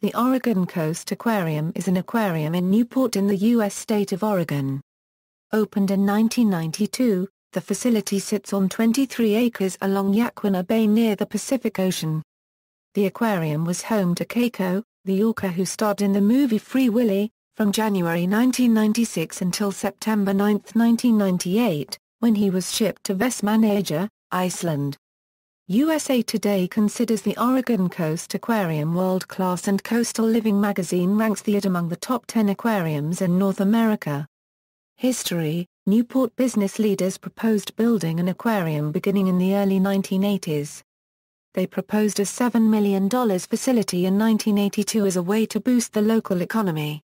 The Oregon Coast Aquarium is an aquarium in Newport in the U.S. state of Oregon. Opened in 1992, the facility sits on 23 acres along Yaquina Bay near the Pacific Ocean. The aquarium was home to Keiko, the orca who starred in the movie Free Willy, from January 1996 until September 9, 1998, when he was shipped to Vestmannaeyjar, Iceland. USA Today considers the Oregon Coast Aquarium world-class, and Coastal Living magazine ranks it among the top 10 aquariums in North America. History: Newport business leaders proposed building an aquarium beginning in the early 1980s. They proposed a $7 million facility in 1982 as a way to boost the local economy.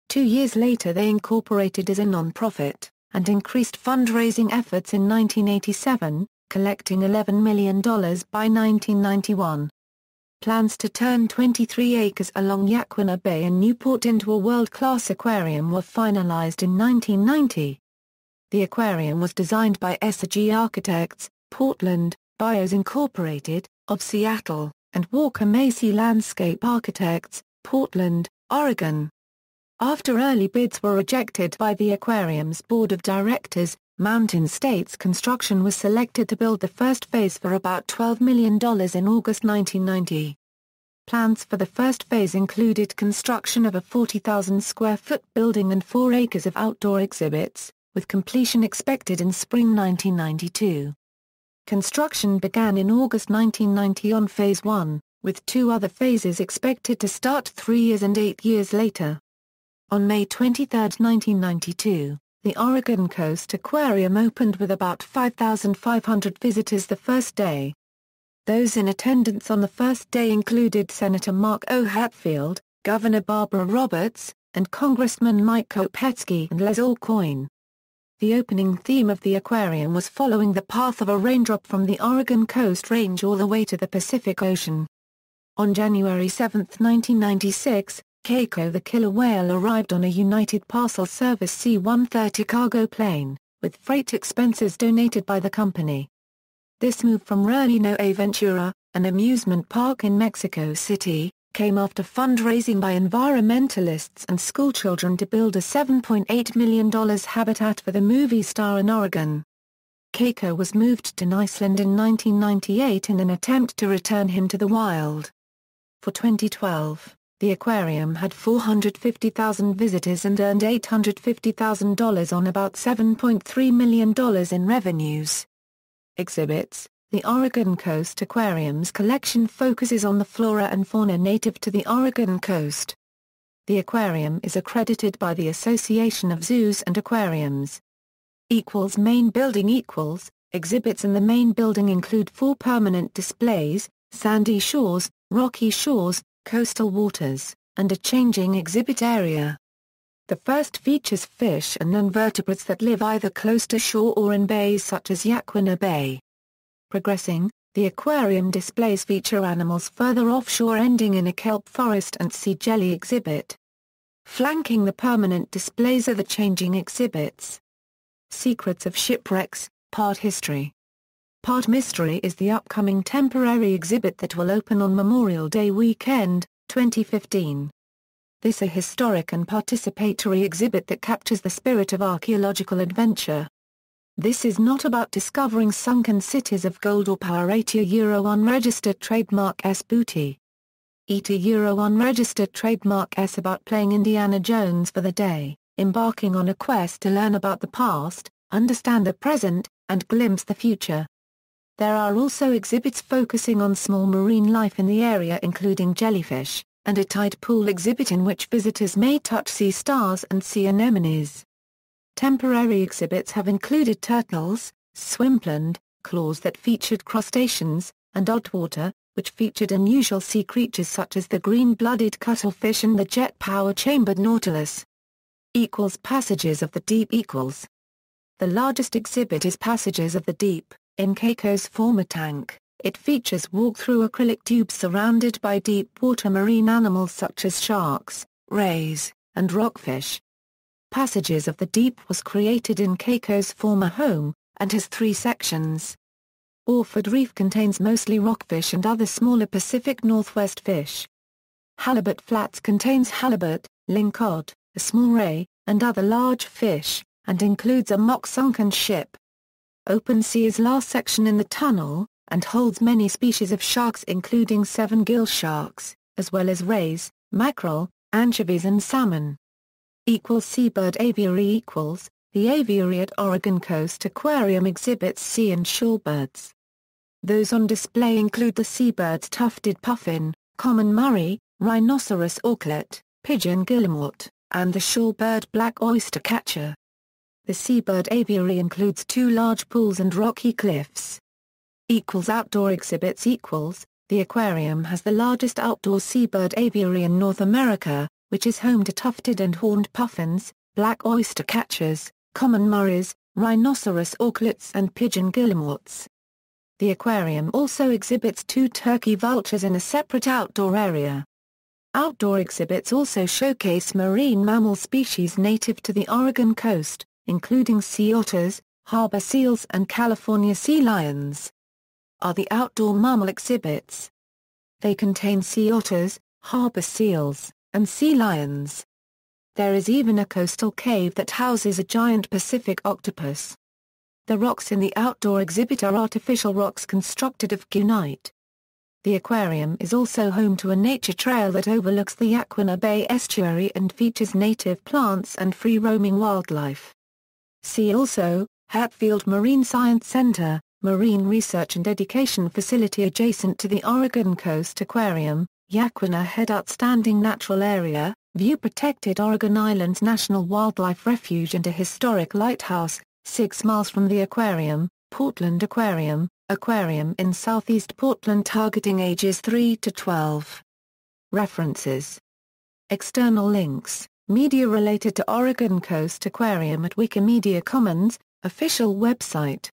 2 years later they incorporated as a non-profit, and increased fundraising efforts in 1987, collecting $11 million by 1991. Plans to turn 23 acres along Yaquina Bay in Newport into a world-class aquarium were finalized in 1990. The aquarium was designed by SG Architects, Portland, Bios Incorporated, of Seattle, and Walker Macy Landscape Architects, Portland, Oregon. After early bids were rejected by the aquarium's board of directors, Mountain States Construction was selected to build the first phase for about $12 million in August 1990. Plans for the first phase included construction of a 40,000-square-foot building and 4 acres of outdoor exhibits, with completion expected in spring 1992. Construction began in August 1990 on Phase 1, with 2 other phases expected to start 3 years and 8 years later. On May 23, 1992, the Oregon Coast Aquarium opened with about 5,500 visitors the first day. Those in attendance on the first day included Senator Mark O. Hatfield, Governor Barbara Roberts, and Congressman Mike Kopetsky and Les Aucoin. The opening theme of the aquarium was following the path of a raindrop from the Oregon Coast Range all the way to the Pacific Ocean. On January 7, 1996, Keiko the killer whale arrived on a United Parcel Service C-130 cargo plane, with freight expenses donated by the company. This move from Vestmannaeyjar, an amusement park in Mexico City, came after fundraising by environmentalists and schoolchildren to build a $7.8 million habitat for the movie star in Oregon. Keiko was moved to Iceland in 1998 in an attempt to return him to the wild. For 2012, the aquarium had 450,000 visitors and earned $850,000 on about $7.3 million in revenues. Exhibits: The Oregon Coast Aquarium's collection focuses on the flora and fauna native to the Oregon coast. The aquarium is accredited by the Association of Zoos and Aquariums. Main building Exhibits in the main building include 4 permanent displays: sandy shores, rocky shores, coastal waters, and a changing exhibit area. The first features fish and non-vertebrates that live either close to shore or in bays such as Yaquina Bay. Progressing, the aquarium displays feature animals further offshore, ending in a kelp forest and sea jelly exhibit. Flanking the permanent displays are the changing exhibits. Secrets of Shipwrecks, Part History. Part Mystery is the upcoming temporary exhibit that will open on Memorial Day weekend, 2015. This is a historic and participatory exhibit that captures the spirit of archaeological adventure. This is not about discovering sunken cities of gold or power unregistered trademark S booty. Unregistered trademark S about playing Indiana Jones for the day, embarking on a quest to learn about the past, understand the present, and glimpse the future. There are also exhibits focusing on small marine life in the area, including jellyfish, and a tide pool exhibit in which visitors may touch sea stars and sea anemones. Temporary exhibits have included turtles, swimpland, claws that featured crustaceans, and oddwater, which featured unusual sea creatures such as the green-blooded cuttlefish and the jet-power-chambered nautilus. Passages of the Deep. The largest exhibit is Passages of the Deep, in Keiko's former tank. It features walk-through acrylic tubes surrounded by deep-water marine animals such as sharks, rays, and rockfish. Passages of the Deep was created in Keiko's former home, and has 3 sections. Orford Reef contains mostly rockfish and other smaller Pacific Northwest fish. Halibut Flats contains halibut, lingcod, a small ray, and other large fish, and includes a mock sunken ship. Open Sea is last section in the tunnel, and holds many species of sharks including 7 gill sharks, as well as rays, mackerel, anchovies and salmon. Seabird Aviary The aviary at Oregon Coast Aquarium exhibits sea and shorebirds. Those on display include the seabird's tufted puffin, common murray, rhinoceros auklet, pigeon guillemot, and the shorebird black oyster catcher. The seabird aviary includes 2 large pools and rocky cliffs. Outdoor exhibits The aquarium has the largest outdoor seabird aviary in North America, which is home to tufted and horned puffins, black oyster catchers, common murreys, rhinoceros auklets and pigeon guillemots. The aquarium also exhibits 2 turkey vultures in a separate outdoor area. Outdoor exhibits also showcase marine mammal species native to the Oregon coast, including sea otters, harbor seals and California sea lions. The outdoor mammal exhibits. They contain sea otters, harbor seals, and sea lions. There is even a coastal cave that houses a giant Pacific octopus. The rocks in the outdoor exhibit are artificial rocks constructed of gunite. The aquarium is also home to a nature trail that overlooks the Yaquina Bay estuary and features native plants and free-roaming wildlife. See also, Hatfield Marine Science Center, marine research and education facility adjacent to the Oregon Coast Aquarium, Yaquina Head Outstanding Natural Area, View Protected Oregon Islands National Wildlife Refuge and a historic lighthouse, 6 miles from the aquarium, Portland Aquarium, aquarium in southeast Portland targeting ages 3 to 12. References. External links, media related to Oregon Coast Aquarium at Wikimedia Commons, official website.